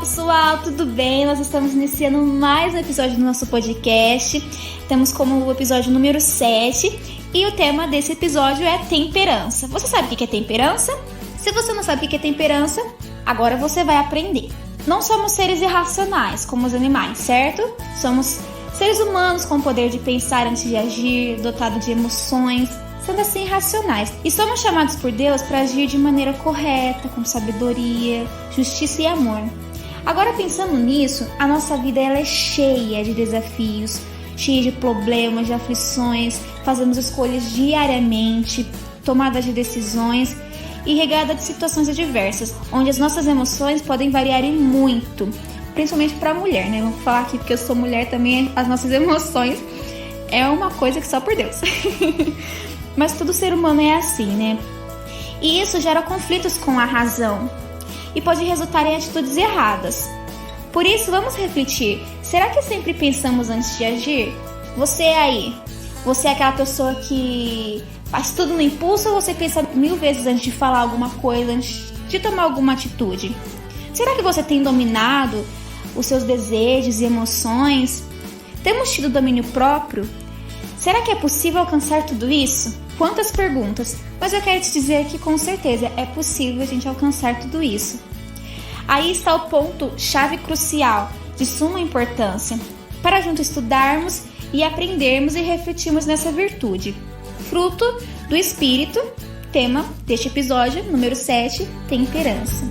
pessoal, tudo bem? Nós estamos iniciando mais um episódio do nosso podcast. Temos como o episódio número 7 e o tema desse episódio é temperança. Você sabe o que é temperança? Se você não sabe o que é temperança, agora você vai aprender. Não somos seres irracionais como os animais, certo? Somos seres humanos com o poder de pensar antes de agir, dotado de emoções, sendo assim racionais. E somos chamados por Deus para agir de maneira correta, com sabedoria, justiça e amor. Agora, pensando nisso, a nossa vida ela é cheia de desafios, cheia de problemas, de aflições, fazemos escolhas diariamente, tomadas de decisões e regada de situações adversas, onde as nossas emoções podem variar e muito, principalmente para a mulher, né? Vamos falar aqui porque eu sou mulher também, as nossas emoções é uma coisa que só por Deus. Mas todo ser humano é assim, né? E isso gera conflitos com a razão e pode resultar em atitudes erradas. Por isso, vamos refletir. Será que sempre pensamos antes de agir? Você aí, você é aquela pessoa que faz tudo no impulso ou você pensa 1000 vezes antes de falar alguma coisa, antes de tomar alguma atitude? Será que você tem dominado os seus desejos e emoções? Temos tido domínio próprio? Será que é possível alcançar tudo isso? Quantas perguntas, mas eu quero te dizer que com certeza é possível a gente alcançar tudo isso. Aí está o ponto chave crucial, de suma importância, para juntos estudarmos e aprendermos e refletirmos nessa virtude. Fruto do Espírito, tema deste episódio, número 7, temperança.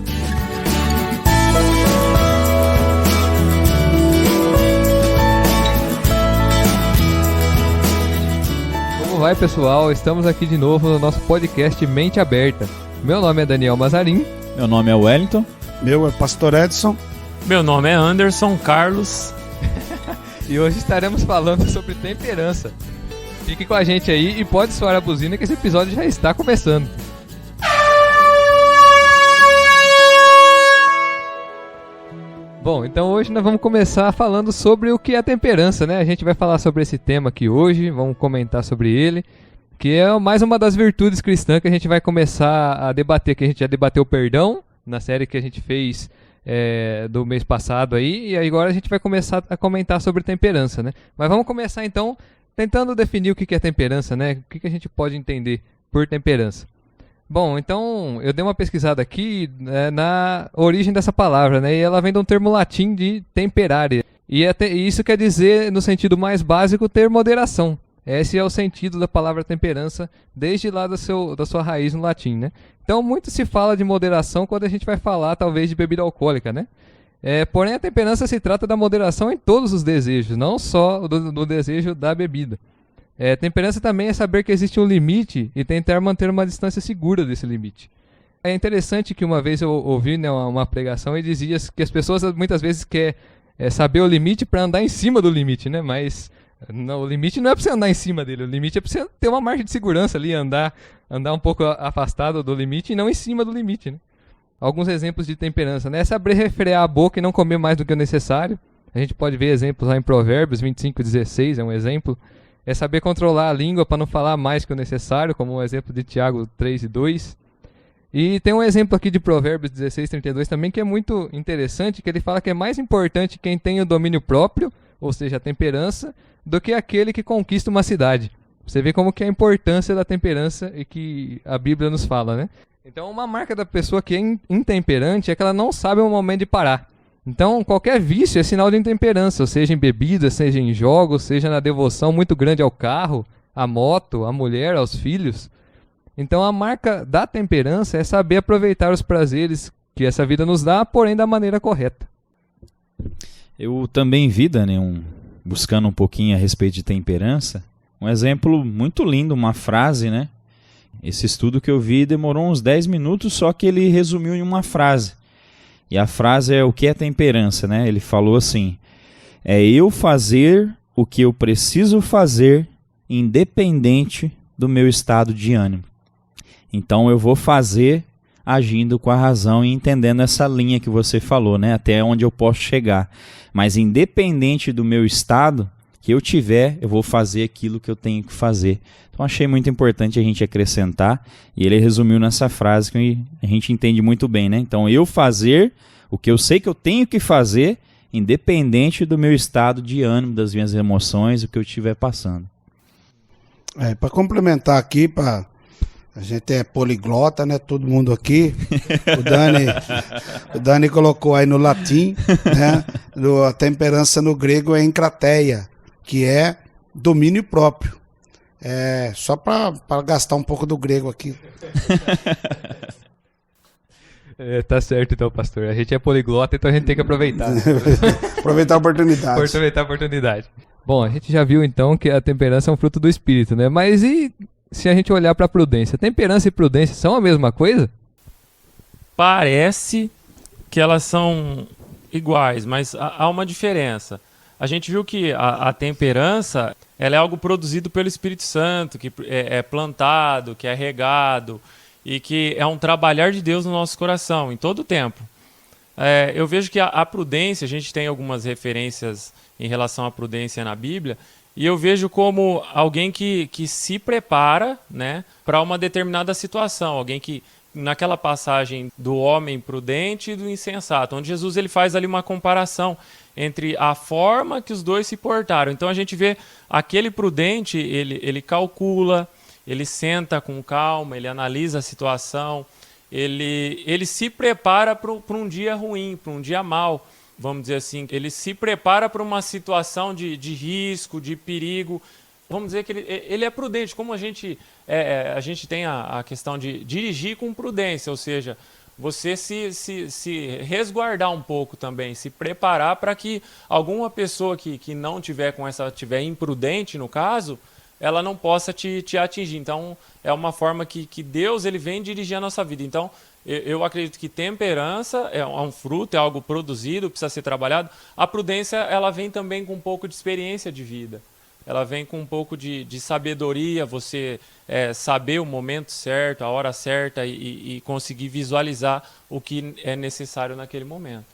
Vai pessoal, estamos aqui de novo no nosso podcast Mente Aberta. Meu nome é Daniel Mazarin. Meu nome é Wellington. Meu é Pastor Edson. Meu nome é Anderson Carlos. E hoje estaremos falando sobre temperança. Fique com a gente aí e pode soar a buzina que esse episódio já está começando. Bom, então hoje nós vamos começar falando sobre o que é temperança, né? A gente vai falar sobre esse tema aqui hoje, vamos comentar sobre ele, que é mais uma das virtudes cristãs que a gente vai começar a debater, que a gente já debateu o perdão, na série que a gente fez do mês passado aí, e agora a gente vai começar a comentar sobre temperança, né? Mas vamos começar então tentando definir o que é temperança, né? O que a gente pode entender por temperança. Bom, então eu dei uma pesquisada aqui na origem dessa palavra, né? E ela vem de um termo latim de temperare. E isso quer dizer, no sentido mais básico, ter moderação. Esse é o sentido da palavra temperança, desde lá da sua raiz no latim, né? Então muito se fala de moderação quando a gente vai falar, talvez, de bebida alcoólica, né? Porém, a temperança se trata da moderação em todos os desejos, não só do desejo da bebida. Temperança também é saber que existe um limite e tentar manter uma distância segura desse limite. É interessante que uma vez eu ouvi, né, uma pregação e dizia que as pessoas muitas vezes querem saber o limite para andar em cima do limite, né? Mas o limite não é para você andar em cima dele, o limite é para você ter uma margem de segurança ali, andar um pouco afastado do limite e não em cima do limite, né? Alguns exemplos de temperança, né? É saber refrear a boca e não comer mais do que o necessário. A gente pode ver exemplos lá em Provérbios 25:16, é um exemplo. É saber controlar a língua para não falar mais que o necessário, como o exemplo de Tiago 3:2. E tem um exemplo aqui de Provérbios 16:32 também, que é muito interessante, que ele fala que é mais importante quem tem o domínio próprio, ou seja, a temperança, do que aquele que conquista uma cidade. Você vê como que é a importância da temperança e que a Bíblia nos fala, né? Então, uma marca da pessoa que é intemperante é que ela não sabe o momento de parar. Então, qualquer vício é sinal de intemperança, seja em bebida, seja em jogos, seja na devoção muito grande ao carro, à moto, à mulher, aos filhos. Então, a marca da temperança é saber aproveitar os prazeres que essa vida nos dá, porém da maneira correta. Eu também vi, Dani, buscando um pouquinho a respeito de temperança, um exemplo muito lindo, uma frase, né? Esse estudo que eu vi demorou uns 10 minutos, só que ele resumiu em uma frase. E a frase é: o que é temperança, né? Ele falou assim: é eu fazer o que eu preciso fazer, independente do meu estado de ânimo. Então eu vou fazer agindo com a razão e entendendo essa linha que você falou, né? Até onde eu posso chegar. Mas independente do meu estado que eu tiver, eu vou fazer aquilo que eu tenho que fazer. Então achei muito importante a gente acrescentar, e ele resumiu nessa frase que a gente entende muito bem, né? Então eu fazer O que eu sei que eu tenho que fazer, independente do meu estado de ânimo, das minhas emoções, o que eu estiver passando. Para complementar aqui, a gente é poliglota, né? Todo mundo aqui. O Dani colocou aí no latim, né? A temperança no grego é encrateia, que é domínio próprio. Só para gastar um pouco do grego aqui. Tá certo então, pastor. A gente é poliglota, então a gente tem que aproveitar. Né? Aproveitar a oportunidade. Aproveitar a oportunidade. Bom, a gente já viu então que a temperança é um fruto do espírito, né? Mas e se a gente olhar para a prudência? Temperança e prudência são a mesma coisa? Parece que elas são iguais, mas há uma diferença. A gente viu que a temperança ela é algo produzido pelo Espírito Santo, que é plantado, que é regado, e que é um trabalhar de Deus no nosso coração, em todo o tempo. Eu vejo que a prudência, a gente tem algumas referências em relação à prudência na Bíblia, e eu vejo como alguém que se prepara, né, para uma determinada situação, alguém que, naquela passagem do homem prudente e do insensato, onde Jesus ele faz ali uma comparação entre a forma que os dois se portaram. Então a gente vê aquele prudente, ele calcula, ele senta com calma, ele analisa a situação, ele se prepara para um dia ruim, para um dia mau, vamos dizer assim. Ele se prepara para uma situação de risco, de perigo. Vamos dizer que ele é prudente, como a gente tem a questão de dirigir com prudência, ou seja, você se resguardar um pouco também, se preparar para que alguma pessoa que não tiver tiver imprudente, no caso, ela não possa te atingir. Então, é uma forma que Deus ele vem dirigir a nossa vida. Então, eu acredito que temperança é um fruto, é algo produzido, precisa ser trabalhado. A prudência, ela vem também com um pouco de experiência de vida. Ela vem com um pouco de sabedoria, você saber o momento certo, a hora certa e conseguir visualizar o que é necessário naquele momento.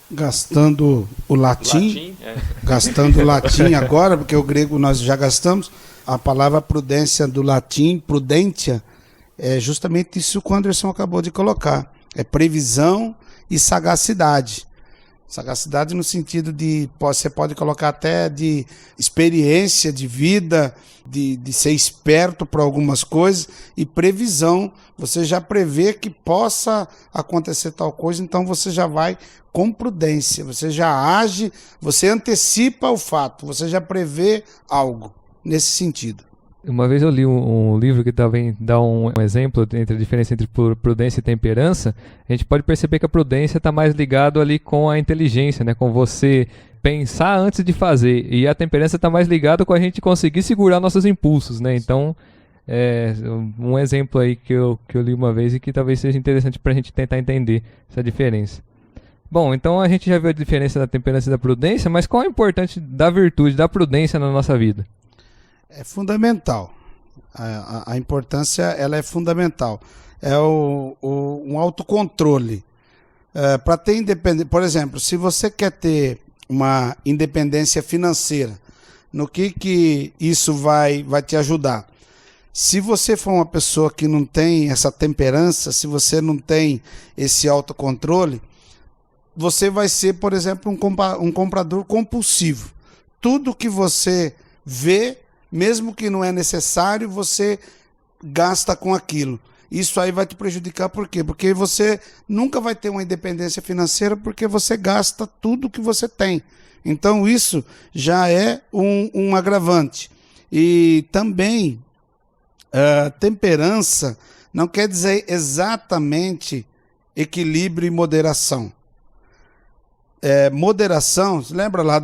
Gastando o latim, gastando o latim agora, porque o grego nós já gastamos, a palavra prudência do latim, prudentia, é justamente isso que o Anderson acabou de colocar. É previsão e sagacidade. Sagacidade no sentido de, você pode colocar até de experiência de vida, de ser esperto para algumas coisas, e previsão, você já prevê que possa acontecer tal coisa, então você já vai com prudência, você já age, você antecipa o fato, você já prevê algo nesse sentido. Uma vez eu li um livro que também dá um exemplo entre a diferença entre prudência e temperança. A gente pode perceber que a prudência está mais ligado ali com a inteligência, né? Com você pensar antes de fazer. E a temperança está mais ligado com a gente conseguir segurar nossos impulsos, né? Então, um exemplo aí que eu li uma vez e que talvez seja interessante para a gente tentar entender essa diferença. Bom, então a gente já viu a diferença da temperança e da prudência, mas qual é o importante da virtude, da prudência na nossa vida? É fundamental. A importância ela é fundamental. É um autocontrole. Para ter independência, por exemplo, se você quer ter uma independência financeira, no que isso vai te ajudar? Se você for uma pessoa que não tem essa temperança, se você não tem esse autocontrole, você vai ser, por exemplo, um comprador compulsivo. Tudo que você vê, mesmo que não é necessário, você gasta com aquilo. Isso aí vai te prejudicar, por quê? Porque você nunca vai ter uma independência financeira porque você gasta tudo que você tem. Então isso já é um agravante. E também, temperança não quer dizer exatamente equilíbrio e moderação. Moderação, você lembra lá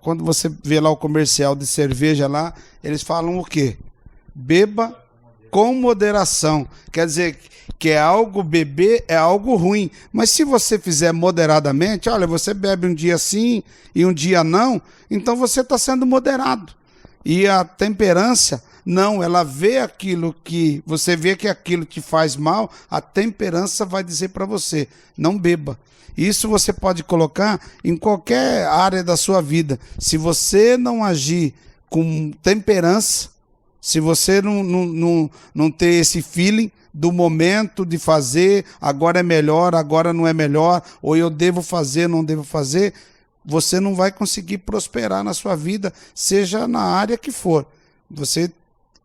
quando você vê lá o comercial de cerveja lá, eles falam o quê? Beba com moderação. Quer dizer que beber é algo ruim. Mas se você fizer moderadamente, olha, você bebe um dia sim e um dia não, então você está sendo moderado. E a temperança, não, ela vê aquilo que, você vê que aquilo te faz mal, a temperança vai dizer para você, não beba. Isso você pode colocar em qualquer área da sua vida. Se você não agir com temperança, Se você não ter esse feeling do momento de fazer, agora é melhor, agora não é melhor, ou eu devo fazer, não devo fazer, você não vai conseguir prosperar na sua vida, seja na área que for.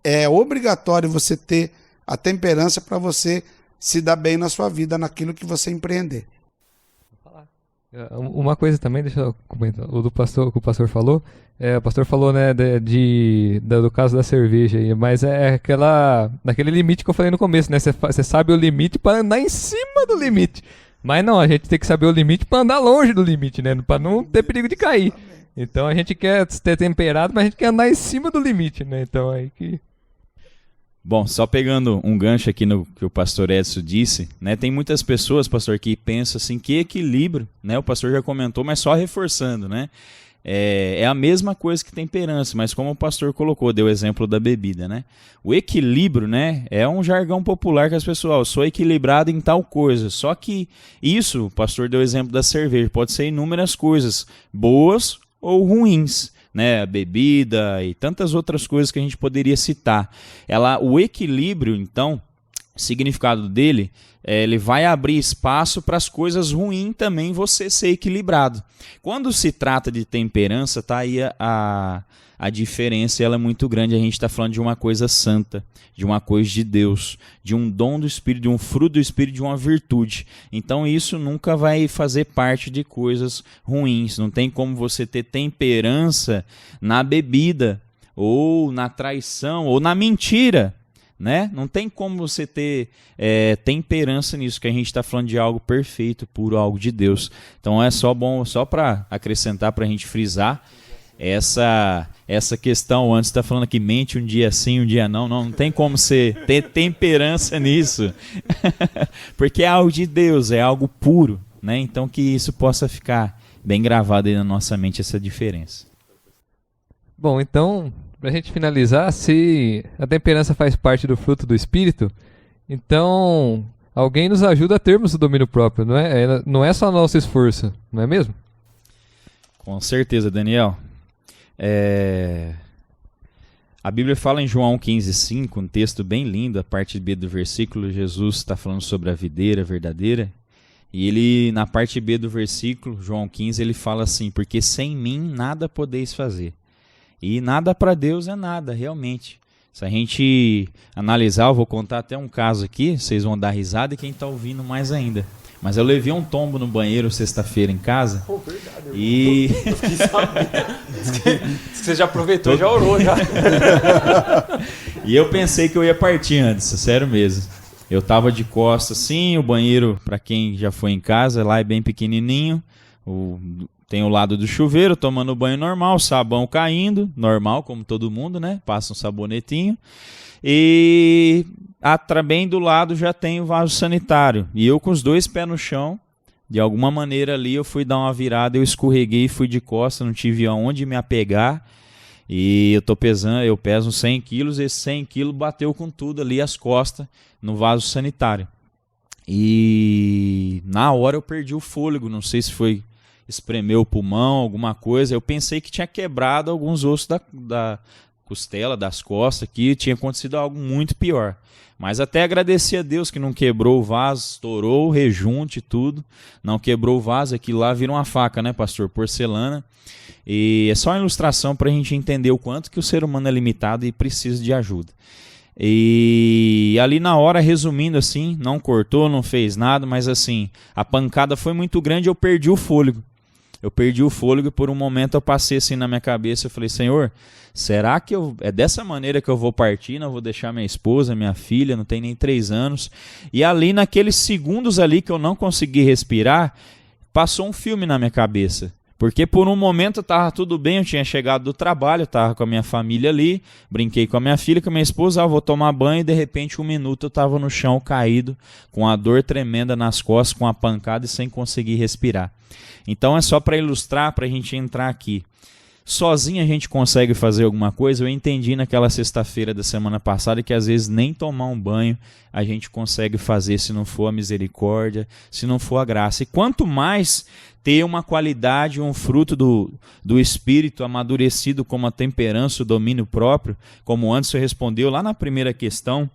É obrigatório você ter a temperança para você se dar bem na sua vida, naquilo que você empreender. Uma coisa também, deixa eu comentar, o que o pastor falou, o pastor falou, né, do caso da cerveja aí, mas é daquele limite que eu falei no começo, né, você sabe o limite para andar em cima do limite, mas não, a gente tem que saber o limite para andar longe do limite, né, para não ter perigo de cair. Então a gente quer ter temperado, mas a gente quer andar em cima do limite, né, então aí que... Bom, só pegando um gancho aqui no que o pastor Edson disse, né, tem muitas pessoas, pastor, que pensam assim, que equilíbrio, né, o pastor já comentou, mas só reforçando, né, é a mesma coisa que temperança, mas como o pastor colocou, deu o exemplo da bebida, né, o equilíbrio, né, é um jargão popular que as pessoas, eu sou equilibrado em tal coisa, só que isso, o pastor deu o exemplo da cerveja, pode ser inúmeras coisas, boas ou ruins, né, a bebida e tantas outras coisas que a gente poderia citar. O equilíbrio, então, o significado dele, ele vai abrir espaço para as coisas ruins também você ser equilibrado. Quando se trata de temperança, tá aí a diferença, ela é muito grande. A gente está falando de uma coisa santa, de uma coisa de Deus, de um dom do Espírito, de um fruto do Espírito, de uma virtude. Então isso nunca vai fazer parte de coisas ruins. Não tem como você ter temperança na bebida, ou na traição, ou na mentira, né? Não tem como você ter temperança nisso, que a gente está falando de algo perfeito, puro, algo de Deus. Então é só para acrescentar, para a gente frisar essa questão. Antes está falando que mente um dia sim, um dia não. Não tem como você ter temperança nisso, porque é algo de Deus, é algo puro, né? Então que isso possa ficar bem gravado aí na nossa mente, essa diferença. Bom, então, pra gente finalizar, se a temperança faz parte do fruto do Espírito, então alguém nos ajuda a termos o domínio próprio, não é só nosso esforço, não é mesmo? Com certeza, Daniel. A Bíblia fala em João 15,5, um texto bem lindo, a parte B do versículo, Jesus está falando sobre a videira verdadeira, e ele, na parte B do versículo, João 15, ele fala assim, porque sem mim nada podeis fazer. E nada para Deus é nada, realmente. Se a gente analisar, eu vou contar até um caso aqui, vocês vão dar risada e quem está ouvindo mais ainda. Mas eu levei um tombo no banheiro sexta-feira em casa. Pô, verdade. E... Eu fiquei sabendo. Você já aproveitou e já orou, já. E eu pensei que eu ia partir antes, sério mesmo. Eu tava de costas assim, o banheiro, para quem já foi em casa, lá é bem pequenininho. Tem o lado do chuveiro, tomando banho normal, sabão caindo, normal, como todo mundo, né? Passa um sabonetinho. E bem do lado já tem o vaso sanitário. E eu com os dois pés no chão, de alguma maneira ali eu fui dar uma virada, eu escorreguei e fui de costas, não tive aonde me apegar. E eu peso 100 quilos, esse 100 quilos bateu com tudo ali as costas no vaso sanitário. E na hora eu perdi o fôlego, não sei se foi espremeu o pulmão, alguma coisa. Eu pensei que tinha quebrado alguns ossos da costela, das costas, que tinha acontecido algo muito pior. Mas até agradeci a Deus que não quebrou o vaso, estourou o rejunte e tudo. Não quebrou o vaso, aquilo lá vira uma faca, né, pastor? Porcelana. E é só uma ilustração para a gente entender o quanto que o ser humano é limitado e precisa de ajuda. E ali na hora, resumindo assim, não cortou, não fez nada, mas assim, a pancada foi muito grande e eu perdi o fôlego. Eu perdi o fôlego e por um momento eu passei assim na minha cabeça, eu falei, Senhor, será que é dessa maneira que eu vou partir? Não vou deixar minha esposa, minha filha, não tem nem 3 anos. E ali naqueles segundos ali que eu não consegui respirar, passou um filme na minha cabeça. Porque por um momento estava tudo bem, eu tinha chegado do trabalho, estava com a minha família ali, brinquei com a minha filha, com a minha esposa, vou tomar banho e de repente 1 minuto eu estava no chão caído, com a dor tremenda nas costas, com a pancada e sem conseguir respirar. Então é só para ilustrar, para a gente entrar aqui. sozinho a gente consegue fazer alguma coisa. Eu entendi naquela sexta-feira da semana passada que às vezes nem tomar um banho a gente consegue fazer se não for a misericórdia, se não for a graça. E quanto mais ter uma qualidade, um fruto do Espírito amadurecido como a temperança, o domínio próprio, como o Anderson respondeu lá na primeira questão,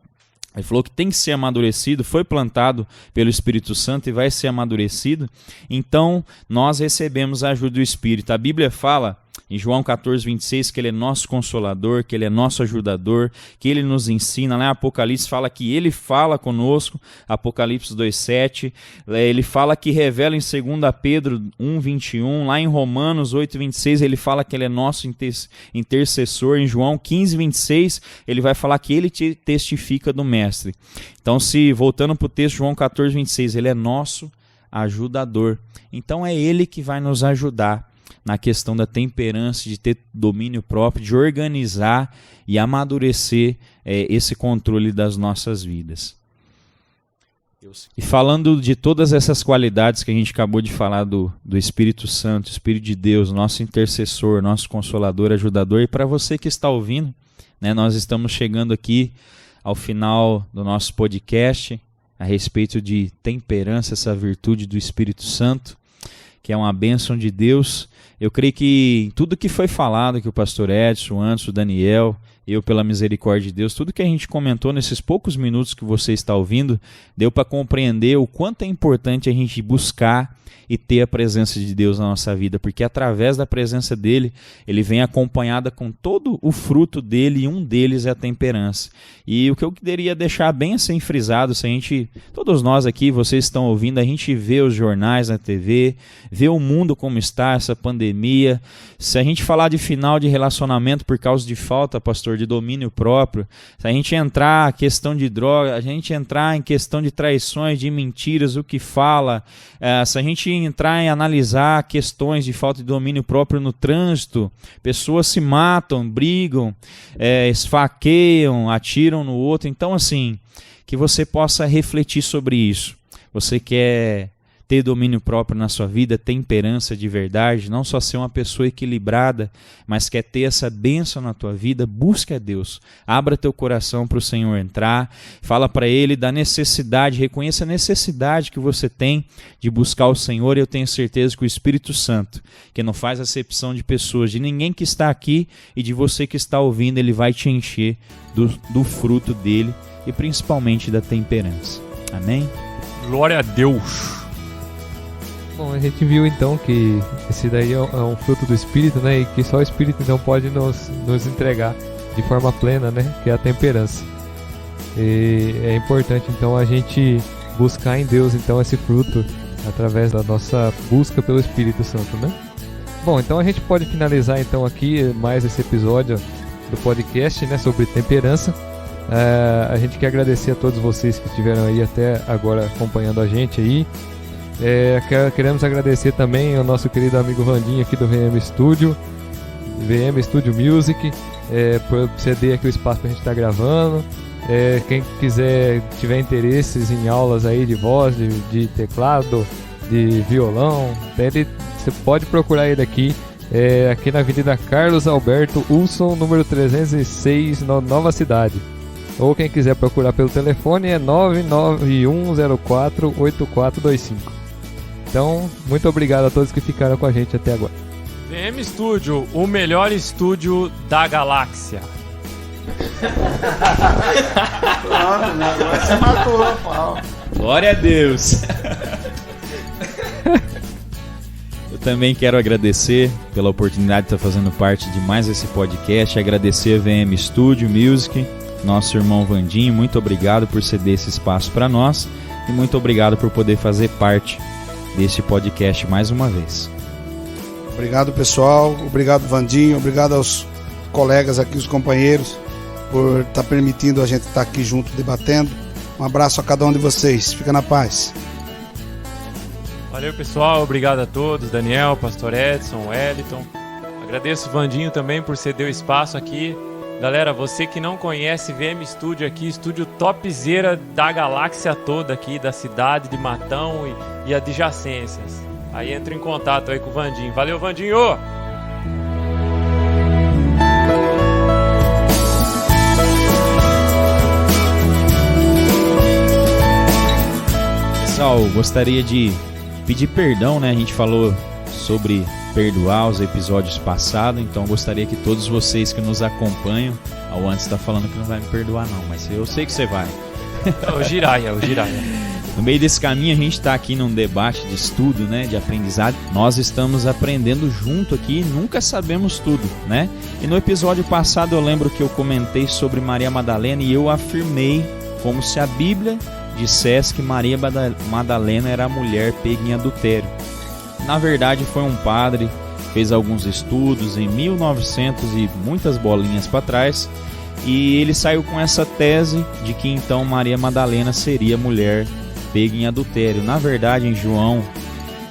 ele falou que tem que ser amadurecido, foi plantado pelo Espírito Santo e vai ser amadurecido. Então, nós recebemos a ajuda do Espírito. A Bíblia fala, em João 14:26, que Ele é nosso consolador, que Ele é nosso ajudador, que Ele nos ensina. Lá em Apocalipse fala que Ele fala conosco, Apocalipse 2:7. Ele fala que revela em 2 Pedro 1:21. Lá em Romanos 8:26, Ele fala que Ele é nosso intercessor. Em João 15:26, Ele vai falar que Ele te testifica do Mestre. Então, voltando para o texto, João 14:26, Ele é nosso ajudador. Então, é Ele que vai nos ajudar na questão da temperança, de ter domínio próprio, de organizar e amadurecer esse controle das nossas vidas. E falando de todas essas qualidades que a gente acabou de falar do Espírito Santo, Espírito de Deus, nosso intercessor, nosso consolador, ajudador, e para você que está ouvindo, né, nós estamos chegando aqui ao final do nosso podcast a respeito de temperança, essa virtude do Espírito Santo, que é uma bênção de Deus. Eu creio que tudo que foi falado, que o pastor Edson, o Anderson, o Daniel, eu pela misericórdia de Deus, tudo que a gente comentou nesses poucos minutos que você está ouvindo, deu para compreender o quanto é importante a gente buscar e ter a presença de Deus na nossa vida, porque através da presença dele, ele vem acompanhada com todo o fruto dele, e um deles é a temperança. E o que eu queria deixar bem assim frisado, se a gente, todos nós aqui, vocês estão ouvindo, a gente vê os jornais na TV, vê o mundo como está, essa pandemia. Se a gente falar de final de relacionamento por causa de falta, pastor, de domínio próprio, se a gente entrar em questão de droga, a gente entrar em questão de traições, de mentiras, o que fala, se a gente entrar em analisar questões de falta de domínio próprio no trânsito, pessoas se matam, brigam, esfaqueiam, atiram no outro. Então, assim, que você possa refletir sobre isso. Você quer ter domínio próprio na sua vida, temperança de verdade, não só ser uma pessoa equilibrada, mas quer ter essa bênção na tua vida, busca a Deus. Abra teu coração para o Senhor entrar, fala para Ele da necessidade, reconheça a necessidade que você tem de buscar o Senhor, e eu tenho certeza que o Espírito Santo, que não faz acepção de pessoas, de ninguém que está aqui e de você que está ouvindo, Ele vai te encher do fruto dele e principalmente da temperança. Amém? Glória a Deus! Bom, a gente viu então que esse daí é um fruto do Espírito, né? E que só o Espírito então pode nos entregar de forma plena, né? Que é a temperança. E é importante então a gente buscar em Deus então esse fruto através da nossa busca pelo Espírito Santo, né? Bom, então a gente pode finalizar então aqui mais esse episódio do podcast, né? Sobre temperança. A gente quer agradecer a todos vocês que estiveram aí até agora acompanhando a gente aí. Queremos agradecer também ao nosso querido amigo Vandinho aqui do VM Studio Music, por ceder aqui o espaço para a gente estar gravando. Quem quiser, tiver interesses em aulas aí de voz, de teclado, de violão, você pode procurar ele aqui, aqui na Avenida Carlos Alberto Wilson, número 306, na Nova Cidade. Ou quem quiser procurar pelo telefone é 991048425. Então, muito obrigado a todos que ficaram com a gente até agora. VM Studio, o melhor estúdio da galáxia. Pronto, né? Agora você matou o pau. Glória a Deus! Eu também quero agradecer pela oportunidade de estar fazendo parte de mais esse podcast, agradecer a VM Studio Music, nosso irmão Vandinho, muito obrigado por ceder esse espaço para nós e muito obrigado por poder fazer parte deste podcast mais uma vez. Obrigado, pessoal. Obrigado, Vandinho. Obrigado aos colegas aqui, os companheiros, por estar permitindo a gente estar aqui junto debatendo. Um abraço a cada um de vocês. Fica na paz. Valeu, pessoal. Obrigado a todos. Daniel, Pastor Edson, Wellington. Agradeço o Vandinho também por ceder o espaço aqui. Galera, você que não conhece VM Studio aqui, estúdio topzera da galáxia toda aqui, da cidade de Matão e adjacências. Aí entra em contato aí com o Vandinho. Valeu, Vandinho! pessoal, gostaria de pedir perdão, né? A gente falou sobre perdoar os episódios passados, então gostaria que todos vocês que nos acompanham, o Antes está falando que não vai me perdoar não, mas eu sei que você vai. O Jiraya. No meio desse caminho a gente está aqui num debate de estudo, né, de aprendizado. Nós estamos aprendendo junto aqui e nunca sabemos tudo, né? E no episódio passado eu lembro que eu comentei sobre Maria Madalena e eu afirmei como se a Bíblia dissesse que Maria Madalena era a mulher pega em adultério. Na verdade foi um padre, fez alguns estudos em 1900 e muitas bolinhas para trás, e ele saiu com essa tese de que então Maria Madalena seria mulher pega em adultério. Na verdade, em João,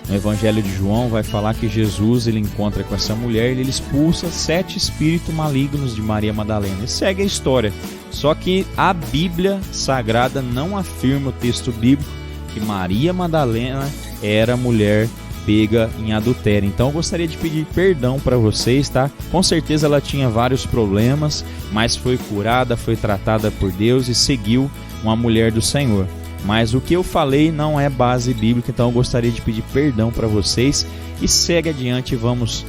no Evangelho de João, vai falar que Jesus ele encontra com essa mulher e ele expulsa 7 espíritos malignos de Maria Madalena. E segue a história. Só que a Bíblia Sagrada não afirma o texto bíblico que Maria Madalena era mulher pega em adultério. Então eu gostaria de pedir perdão para vocês, tá? Com certeza ela tinha vários problemas, mas foi curada, foi tratada por Deus e seguiu uma mulher do Senhor. Mas o que eu falei não é base bíblica, então eu gostaria de pedir perdão para vocês e segue adiante e vamos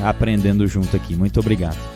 aprendendo junto aqui. Muito obrigado.